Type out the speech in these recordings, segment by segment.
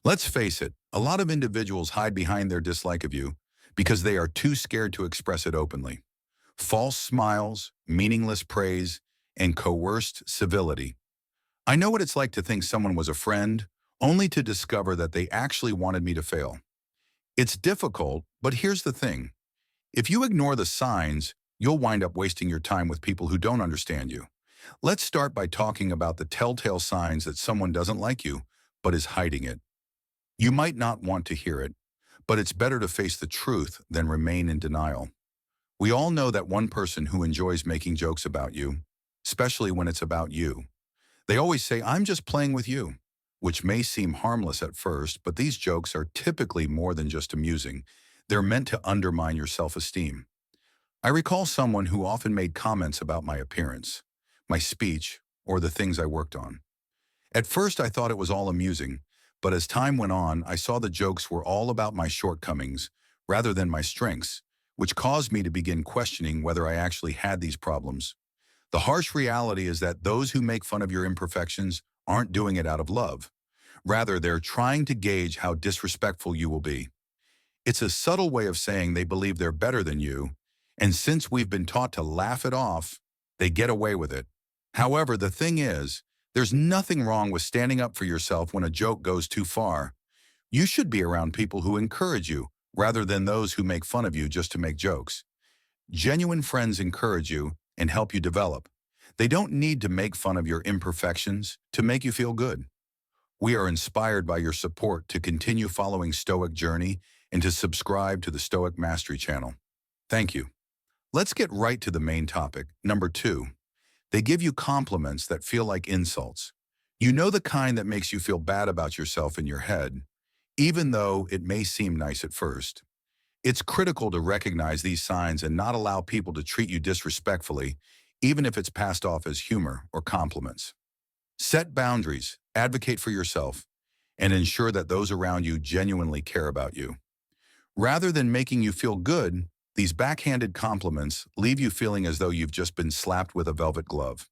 Let's face it, a lot of individuals hide behind their dislike of you because they are too scared to express it openly. False smiles, meaningless praise, and coerced civility. I know what it's like to think someone was a friend, only to discover that they actually wanted me to fail. It's difficult, but here's the thing. If you ignore the signs, you'll wind up wasting your time with people who don't understand you. Let's start by talking about the telltale signs that someone doesn't like you, but is hiding it. You might not want to hear it, but it's better to face the truth than remain in denial. We all know that one person who enjoys making jokes about you, especially when it's about you. They always say, "I'm just playing with you," which may seem harmless at first, but these jokes are typically more than just amusing. They're meant to undermine your self-esteem. I recall someone who often made comments about my appearance, my speech, or the things I worked on. At first, I thought it was all amusing, but as time went on, I saw the jokes were all about my shortcomings rather than my strengths, which caused me to begin questioning whether I actually had these problems. The harsh reality is that those who make fun of your imperfections aren't doing it out of love. Rather, they're trying to gauge how disrespectful you will be. It's a subtle way of saying they believe they're better than you, and since we've been taught to laugh it off, they get away with it. However, the thing is, there's nothing wrong with standing up for yourself when a joke goes too far. You should be around people who encourage you, rather than those who make fun of you just to make jokes. Genuine friends encourage you and help you develop. They don't need to make fun of your imperfections to make you feel good. We are inspired by your support to continue following Stoic Journey and to subscribe to the Stoic Mastery channel. Thank you. Let's get right to the main topic. Number 2. They give you compliments that feel like insults. You know, the kind that makes you feel bad about yourself in your head, even though it may seem nice at first. It's critical to recognize these signs and not allow people to treat you disrespectfully, even if it's passed off as humor or compliments. Set boundaries, advocate for yourself, and ensure that those around you genuinely care about you. Rather than making you feel good, these backhanded compliments leave you feeling as though you've just been slapped with a velvet glove.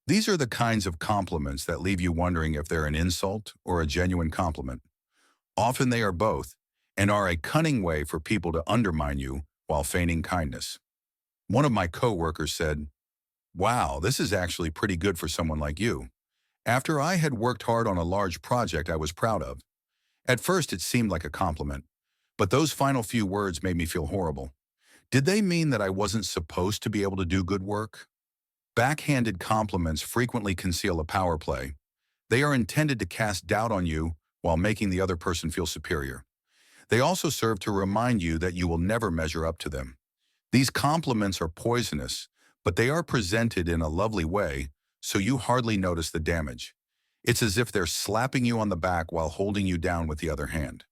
These are the kinds of compliments that leave you wondering if they're an insult or a genuine compliment. Often they are both, and are a cunning way for people to undermine you while feigning kindness. One of my coworkers said, "Wow, this is actually pretty good for someone like you," after I had worked hard on a large project I was proud of. At first it seemed like a compliment, but those final few words made me feel horrible. Did they mean that I wasn't supposed to be able to do good work? Backhanded compliments frequently conceal a power play. They are intended to cast doubt on you while making the other person feel superior. They also serve to remind you that you will never measure up to them. These compliments are poisonous, but they are presented in a lovely way, so you hardly notice the damage. It's as if they're slapping you on the back while holding you down with the other hand.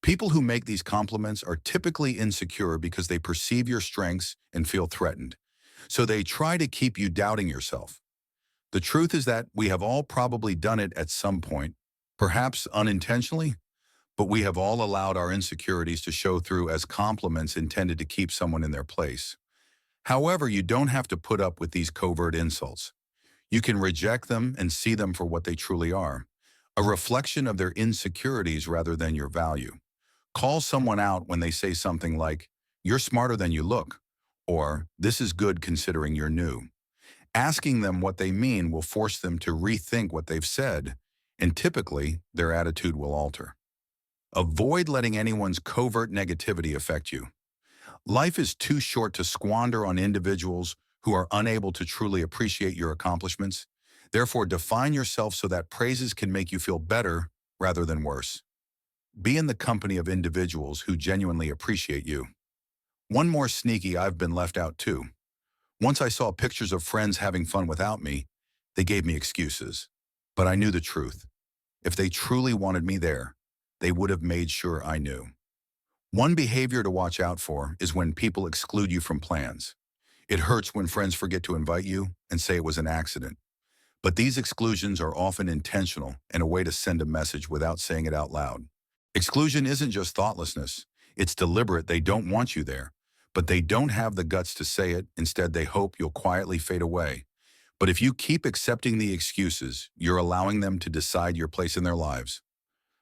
People who make these compliments are typically insecure because they perceive your strengths and feel threatened. So they try to keep you doubting yourself. The truth is that we have all probably done it at some point, perhaps unintentionally, but we have all allowed our insecurities to show through as compliments intended to keep someone in their place. However, you don't have to put up with these covert insults. You can reject them and see them for what they truly are, a reflection of their insecurities rather than your value. Call someone out when they say something like, "You're smarter than you look," or "This is good considering you're new." Asking them what they mean will force them to rethink what they've said, and typically their attitude will alter. Avoid letting anyone's covert negativity affect you. Life is too short to squander on individuals who are unable to truly appreciate your accomplishments. Therefore, define yourself so that praises can make you feel better rather than worse. Be in the company of individuals who genuinely appreciate you. One more sneaky: I've been left out too. Once I saw pictures of friends having fun without me, they gave me excuses. But I knew the truth. If they truly wanted me there, they would have made sure I knew. One behavior to watch out for is when people exclude you from plans. It hurts when friends forget to invite you and say it was an accident. But these exclusions are often intentional and a way to send a message without saying it out loud. Exclusion isn't just thoughtlessness. It's deliberate. They don't want you there, but they don't have the guts to say it. Instead, they hope you'll quietly fade away. But if you keep accepting the excuses, you're allowing them to decide your place in their lives.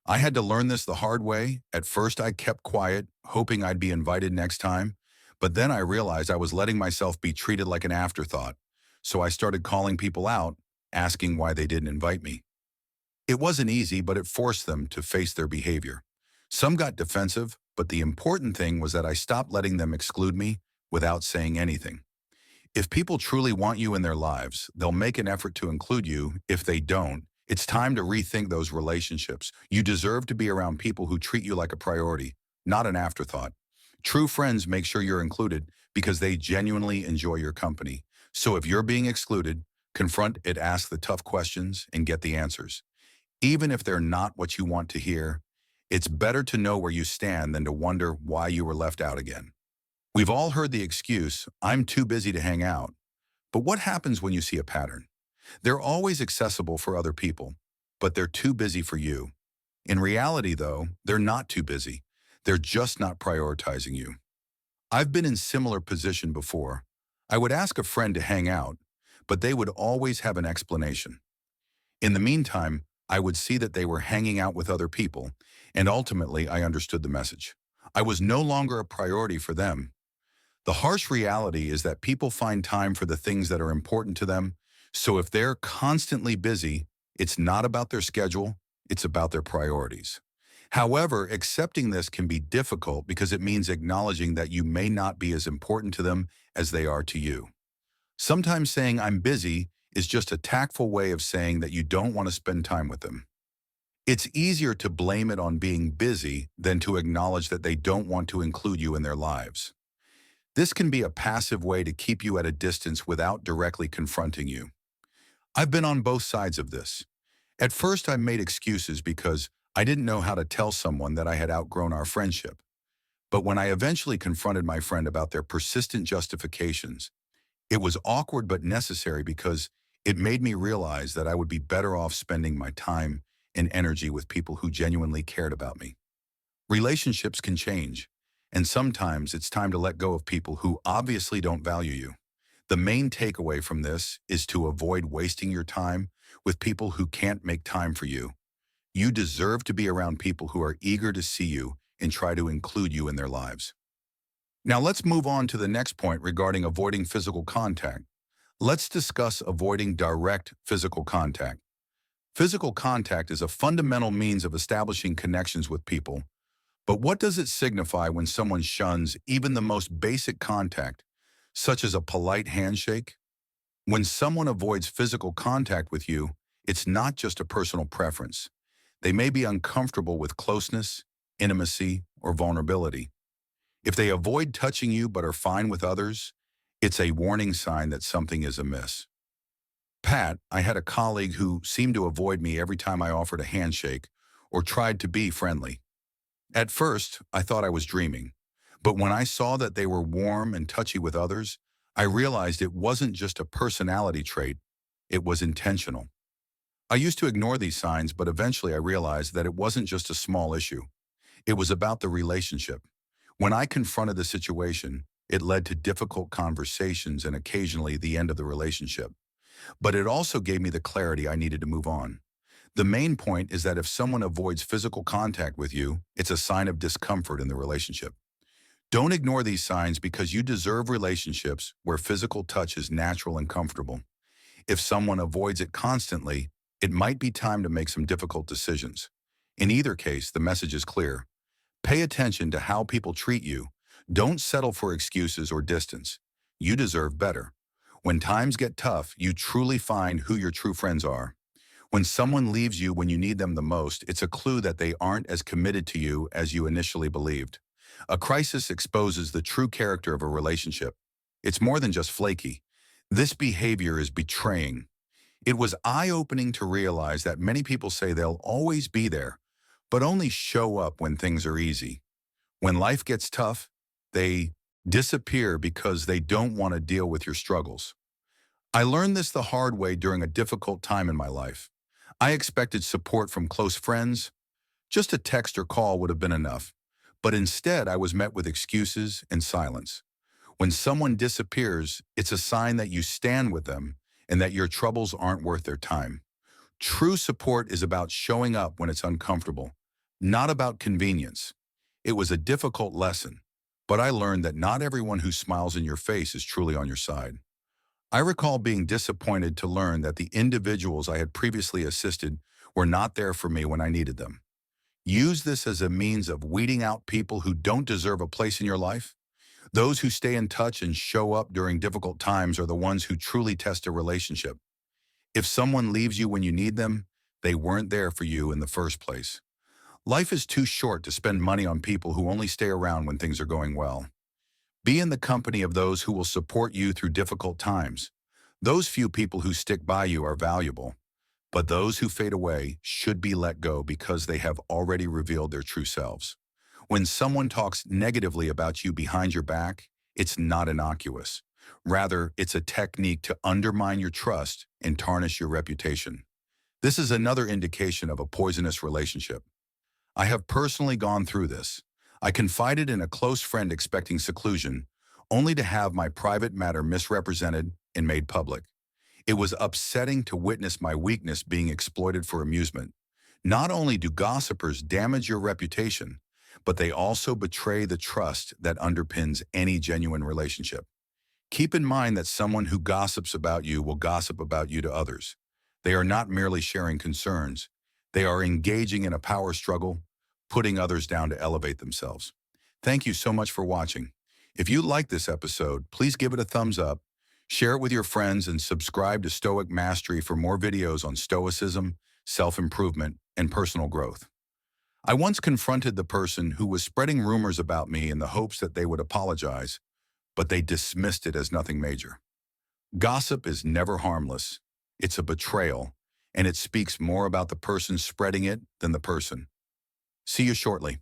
I had to learn this the hard way. At first, I kept quiet, hoping I'd be invited next time. But then I realized I was letting myself be treated like an afterthought. So I started calling people out, asking why they didn't invite me. It wasn't easy, but it forced them to face their behavior. Some got defensive, but the important thing was that I stopped letting them exclude me without saying anything. If people truly want you in their lives, they'll make an effort to include you. If they don't, it's time to rethink those relationships. You deserve to be around people who treat you like a priority, not an afterthought. True friends make sure you're included because they genuinely enjoy your company. So if you're being excluded, confront it, ask the tough questions, and get the answers. Even if they're not what you want to hear, it's better to know where you stand than to wonder why you were left out again. We've all heard the excuse, I'm too busy to hang out. But what happens when you see a pattern? They're always accessible for other people, but they're too busy for you. In reality, though, they're not too busy. They're just not prioritizing you. I've been in similar position before. I would ask a friend to hang out, but they would always have an explanation. In the meantime, I would see that they were hanging out with other people, and ultimately I understood the message. I was no longer a priority for them. The harsh reality is that people find time for the things that are important to them, so if they're constantly busy, it's not about their schedule, it's about their priorities. However, accepting this can be difficult because it means acknowledging that you may not be as important to them as they are to you. Sometimes saying I'm busy is just a tactful way of saying that you don't want to spend time with them. It's easier to blame it on being busy than to acknowledge that they don't want to include you in their lives. This can be a passive way to keep you at a distance without directly confronting you. I've been on both sides of this. At first, I made excuses because I didn't know how to tell someone that I had outgrown our friendship. But when I eventually confronted my friend about their persistent justifications, it was awkward but necessary because it made me realize that I would be better off spending my time and energy with people who genuinely cared about me. Relationships can change, and sometimes it's time to let go of people who obviously don't value you. The main takeaway from this is to avoid wasting your time with people who can't make time for you. You deserve to be around people who are eager to see you and try to include you in their lives. Now let's move on to the next point regarding avoiding physical contact. Let's discuss avoiding direct physical contact. Physical contact is a fundamental means of establishing connections with people. But what does it signify when someone shuns even the most basic contact, such as a polite handshake? When someone avoids physical contact with you, it's not just a personal preference. They may be uncomfortable with closeness, intimacy, or vulnerability. If they avoid touching you but are fine with others, it's a warning sign that something is amiss. I had a colleague who seemed to avoid me every time I offered a handshake or tried to be friendly. At first, I thought I was dreaming, but when I saw that they were warm and touchy with others, I realized it wasn't just a personality trait, it was intentional. I used to ignore these signs, but eventually I realized that it wasn't just a small issue. It was about the relationship. When I confronted the situation, it led to difficult conversations and occasionally the end of the relationship. But it also gave me the clarity I needed to move on. The main point is that if someone avoids physical contact with you, it's a sign of discomfort in the relationship. Don't ignore these signs because you deserve relationships where physical touch is natural and comfortable. If someone avoids it constantly, it might be time to make some difficult decisions. In either case, the message is clear. Pay attention to how people treat you. Don't settle for excuses or distance. You deserve better. When times get tough, you truly find who your true friends are. When someone leaves you when you need them the most, it's a clue that they aren't as committed to you as you initially believed. A crisis exposes the true character of a relationship. It's more than just flaky. This behavior is betraying. It was eye-opening to realize that many people say they'll always be there, but only show up when things are easy. When life gets tough, they disappear because they don't want to deal with your struggles. I learned this the hard way during a difficult time in my life. I expected support from close friends. Just a text or call would have been enough. But instead, I was met with excuses and silence. When someone disappears, it's a sign that you stand with them and that your troubles aren't worth their time. True support is about showing up when it's uncomfortable, not about convenience. It was a difficult lesson, but I learned that not everyone who smiles in your face is truly on your side. I recall being disappointed to learn that the individuals I had previously assisted were not there for me when I needed them. Use this as a means of weeding out people who don't deserve a place in your life. Those who stay in touch and show up during difficult times are the ones who truly test a relationship. If someone leaves you when you need them, they weren't there for you in the first place. Life is too short to spend money on people who only stay around when things are going well. Be in the company of those who will support you through difficult times. Those few people who stick by you are valuable, but those who fade away should be let go because they have already revealed their true selves. When someone talks negatively about you behind your back, it's not innocuous. Rather, it's a technique to undermine your trust and tarnish your reputation. This is another indication of a poisonous relationship. I have personally gone through this. I confided in a close friend expecting seclusion, only to have my private matter misrepresented and made public. It was upsetting to witness my weakness being exploited for amusement. Not only do gossipers damage your reputation, but they also betray the trust that underpins any genuine relationship. Keep in mind that someone who gossips about you will gossip about you to others. They are not merely sharing concerns. They are engaging in a power struggle, putting others down to elevate themselves. Thank you so much for watching. If you like this episode, please give it a thumbs up, share it with your friends, and subscribe to Stoic Mastery for more videos on Stoicism, self-improvement, and personal growth. I once confronted the person who was spreading rumors about me in the hopes that they would apologize, but they dismissed it as nothing major. Gossip is never harmless. It's a betrayal, and it speaks more about the person spreading it than the person. See you shortly.